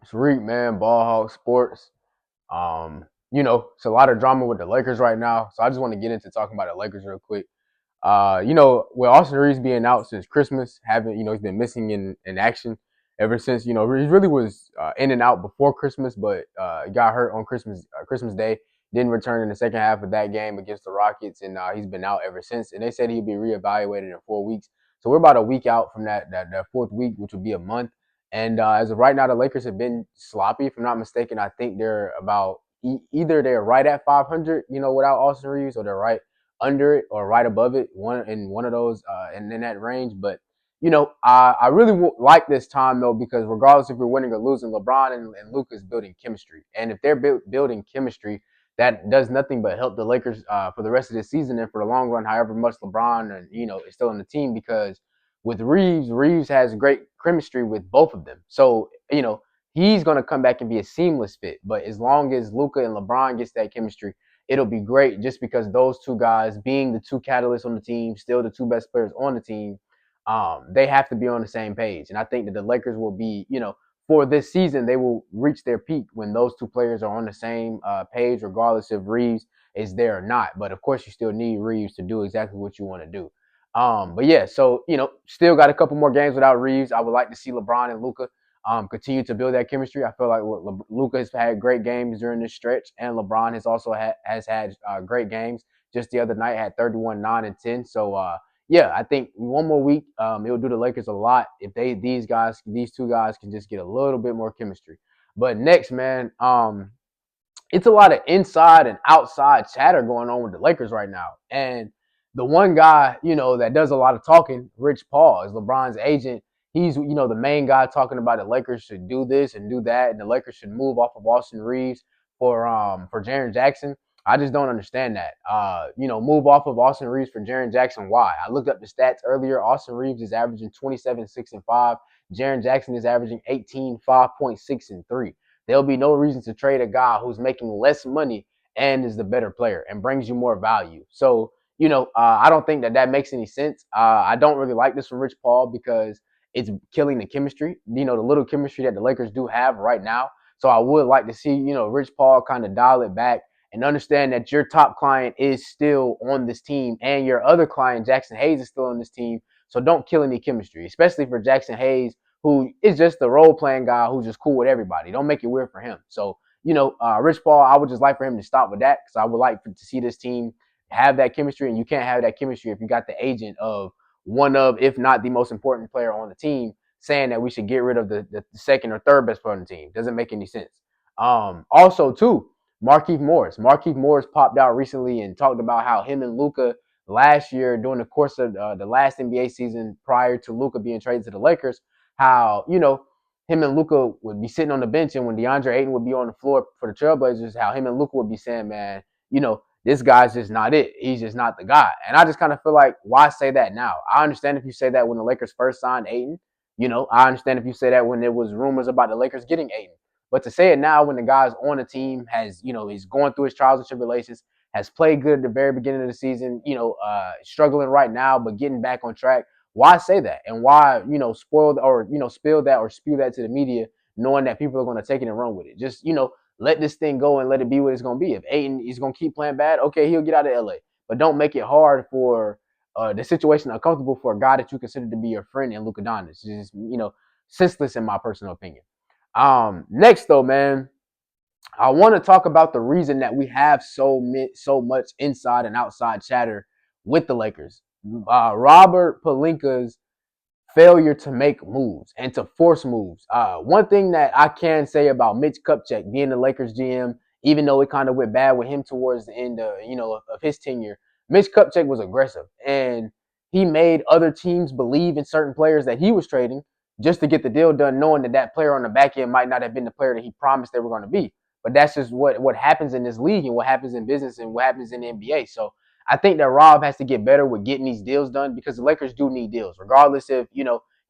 It's Reek, man, Ball Hawk Sports. It's a lot of drama with the Lakers right now. So I just want to get into talking about the Lakers real quick. With Austin Reeves being out since Christmas, he's been missing in action ever since. He really was in and out before Christmas, but he got hurt on Christmas Day. Didn't return in the second half of that game against the Rockets, and he's been out ever since. And they said he'd be reevaluated in 4 weeks. So we're about a week out from that fourth week, which would be a month. And as of right now, the Lakers have been sloppy. If I'm not mistaken, I think they're about either they're right at 500, without Austin Reeves, or they're right under it or right above it, one of those, and in that range. But I really like this time though, because regardless if we're winning or losing, LeBron and Luka is building chemistry, and if they're building chemistry, that does nothing but help the Lakers for the rest of the season and for the long run. However much LeBron and is still on the team, because with Reeves has great chemistry with both of them. So he's going to come back and be a seamless fit. But as long as Luka and LeBron gets that chemistry, it'll be great, just because those two guys, being the two catalysts on the team, still the two best players on the team, they have to be on the same page. And I think that the Lakers will be, for this season, they will reach their peak when those two players are on the same page, regardless if Reeves is there or not. But of course, you still need Reeves to do exactly what you want to do. But yeah, so still got a couple more games without Reeves. I would like to see LeBron and Luka continue to build that chemistry. I feel like Luka has had great games during this stretch, and LeBron has also had great games. Just the other night, had 31, 9, and 10. So yeah, I think one more week, it'll do the Lakers a lot if these two guys can just get a little bit more chemistry. But next, man, it's a lot of inside and outside chatter going on with the Lakers right now. And the one guy, that does a lot of talking, Rich Paul, is LeBron's agent. He's, the main guy talking about the Lakers should do this and do that, and the Lakers should move off of Austin Reeves for Jaren Jackson. I just don't understand that. Move off of Austin Reeves for Jaren Jackson. Why? I looked up the stats earlier. Austin Reeves is averaging 27, 6, and 5. Jaren Jackson is averaging 18, 5.6, and 3. There'll be no reason to trade a guy who's making less money and is the better player and brings you more value. So, I don't think that makes any sense. I don't really like this from Rich Paul, because it's killing the chemistry, the little chemistry that the Lakers do have right now. So I would like to see, Rich Paul kind of dial it back and understand that your top client is still on this team and your other client, Jackson Hayes, is still on this team. So don't kill any chemistry, especially for Jackson Hayes, who is just the role playing guy who's just cool with everybody. Don't make it weird for him. So, Rich Paul, I would just like for him to stop with that, because I would like to see this team have that chemistry. And you can't have that chemistry if you got the agent of one of, if not the most important player on the team, saying that we should get rid of the second or third best player on the team. Doesn't make any sense. Also, too, Markieff Morris. Markieff Morris popped out recently and talked about how him and Luka last year, during the course of the last NBA season prior to Luka being traded to the Lakers, how, him and Luka would be sitting on the bench, and when DeAndre Ayton would be on the floor for the Trailblazers, how him and Luka would be saying, man, this guy's just not it. He's just not the guy. And I just kind of feel like, why say that now? I understand if you say that when the Lakers first signed Ayton. I understand if you say that when there was rumors about the Lakers getting Ayton. But to say it now when the guy's on the team, has, he's going through his trials and tribulations, has played good at the very beginning of the season, struggling right now, but getting back on track. Why say that? And why, spoil or, spill that or spew that to the media, knowing that people are going to take it and run with it? Just, let this thing go and let it be what it's going to be. If Ayton is going to keep playing bad, okay, he'll get out of LA. But don't make it hard for the situation uncomfortable for a guy that you consider to be your friend in Luka Doncic. It's just, senseless in my personal opinion. Next, though, man, I want to talk about the reason that we have so much inside and outside chatter with the Lakers. Robert Pelinka's failure to make moves and to force moves. One thing that I can say about Mitch Kupchak being the Lakers GM, even though it kind of went bad with him towards the end of his tenure, Mitch Kupchak was aggressive, and he made other teams believe in certain players that he was trading just to get the deal done, knowing that player on the back end might not have been the player that he promised they were going to be. But that's just what happens in this league and what happens in business and what happens in the NBA. So I think that Rob has to get better with getting these deals done, because the Lakers do need deals, regardless if,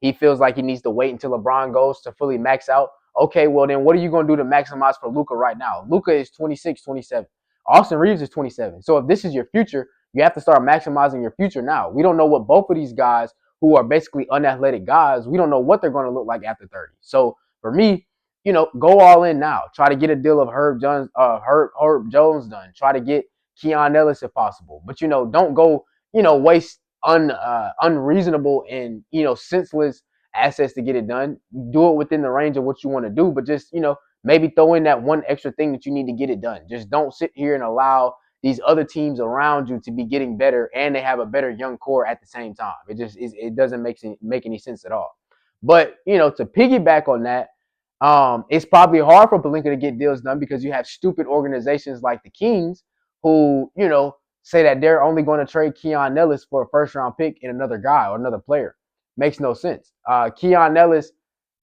he feels like he needs to wait until LeBron goes to fully max out. Okay, well, then what are you going to do to maximize for Luka right now? Luka is 26, 27. Austin Reeves is 27. So if this is your future, you have to start maximizing your future now. We don't know what both of these guys, who are basically unathletic guys, we don't know what they're going to look like after 30. So for me, go all in now. Try to get a deal of Herb Jones done. Try to get Keon Ellis if possible. But don't go, waste unreasonable and senseless assets to get it done. Do it within the range of what you want to do, but just maybe throw in that one extra thing that you need to get it done. Just don't sit here and allow these other teams around you to be getting better and they have a better young core at the same time. It doesn't make any sense at all. But to piggyback on that, it's probably hard for Pelinka to get deals done because you have stupid organizations like the Kings who say that they're only going to trade Keon Ellis for a first round pick and another guy or another player. Makes no sense. Keon Ellis,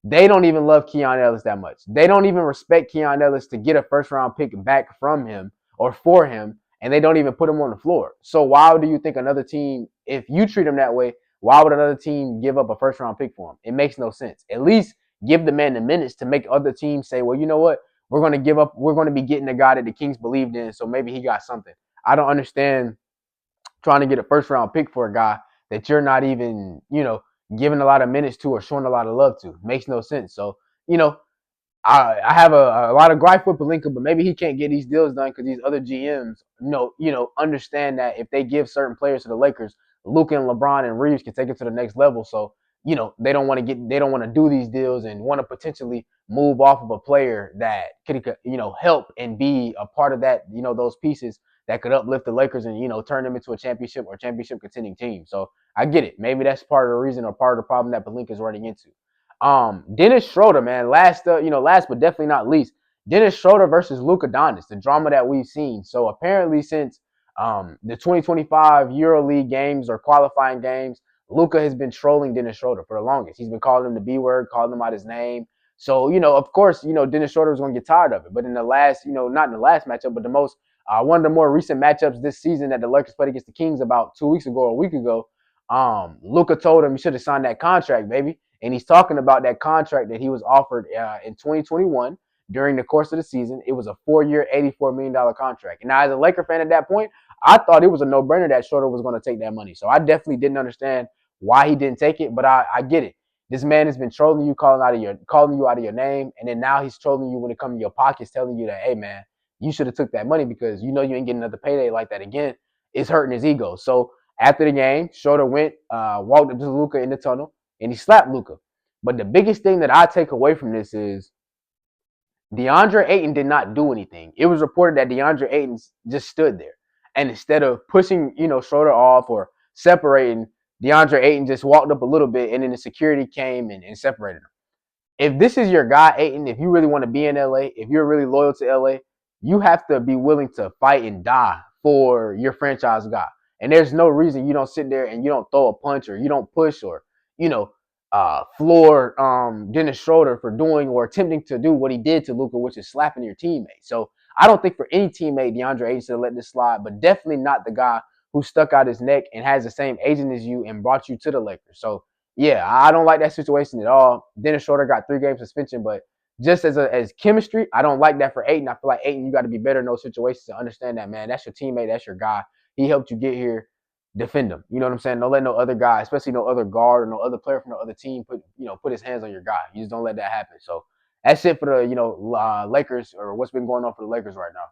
they don't even love Keon Ellis that much. They don't even respect Keon Ellis to get a first round pick back from him or for him, and they don't even put him on the floor. So why do you think another team, if you treat him that way, why would another team give up a first round pick for him? It makes no sense. At least give the man the minutes to make other teams say, well, you know what? We're going to give up. We're going to be getting the guy that the Kings believed in, so maybe he got something. I don't understand trying to get a first round pick for a guy that you're not even, giving a lot of minutes to or showing a lot of love to. Makes no sense. So, you know, I have a lot of gripe with Pelinka, but maybe he can't get these deals done because these other GMs understand that if they give certain players to the Lakers, Luka and LeBron and Reeves can take it to the next level. So they don't want to do these deals and want to potentially move off of a player that could help and be a part of that those pieces that could uplift the Lakers and turn them into a championship or championship contending team. So I get it. Maybe that's part of the reason or part of the problem that Pelinka is running into. Dennis Schroeder, man, last but definitely not least, Dennis Schroeder versus Luka Doncic, the drama that we've seen. So apparently, since the 2025 EuroLeague games or qualifying games, Luka has been trolling Dennis Schroeder for the longest. He's been calling him the B word, calling him out his name. So of course, Dennis Schroeder was going to get tired of it. But in the last, not in the last matchup, but the most one of the more recent matchups this season that the Lakers played against the Kings about 2 weeks ago or a week ago, Luka told him you should have signed that contract, baby. And he's talking about that contract that he was offered in 2021 during the course of the season. It was a 4-year, $84 million contract. And now, as a Laker fan at that point, I thought it was a no-brainer that Schroeder was going to take that money. So I definitely didn't understand why he didn't take it, but I get it. This man has been trolling you, calling you out of your name, and then now he's trolling you when it comes to your pockets, telling you that, hey man, you should have took that money because you ain't getting another payday like that again. It's hurting his ego. So after the game, Schroeder walked up to Luka in the tunnel, and he slapped Luka. But the biggest thing that I take away from this is DeAndre Ayton did not do anything. It was reported that DeAndre Ayton just stood there. And instead of pushing, Schroeder off or separating, DeAndre Ayton just walked up a little bit, and then the security came and separated him. If this is your guy, Ayton, if you really want to be in LA, if you're really loyal to LA, you have to be willing to fight and die for your franchise guy. And there's no reason you don't sit there and you don't throw a punch or you don't push or, floor Dennis Schroeder for doing or attempting to do what he did to Luka, which is slapping your teammate. So I don't think for any teammate DeAndre Ayton should have let this slide, but definitely not the guy who stuck out his neck and has the same agent as you and brought you to the Lakers. So yeah, I don't like that situation at all. Dennis Schroeder got 3-game suspension, but just as chemistry, I don't like that for Ayton. I feel like Ayton, you got to be better in those situations to understand that, man. That's your teammate. That's your guy. He helped you get here. Defend him. You know what I'm saying? Don't let no other guy, especially no other guard or no other player from no other team, put his hands on your guy. You just don't let that happen. So that's it for the Lakers or what's been going on for the Lakers right now.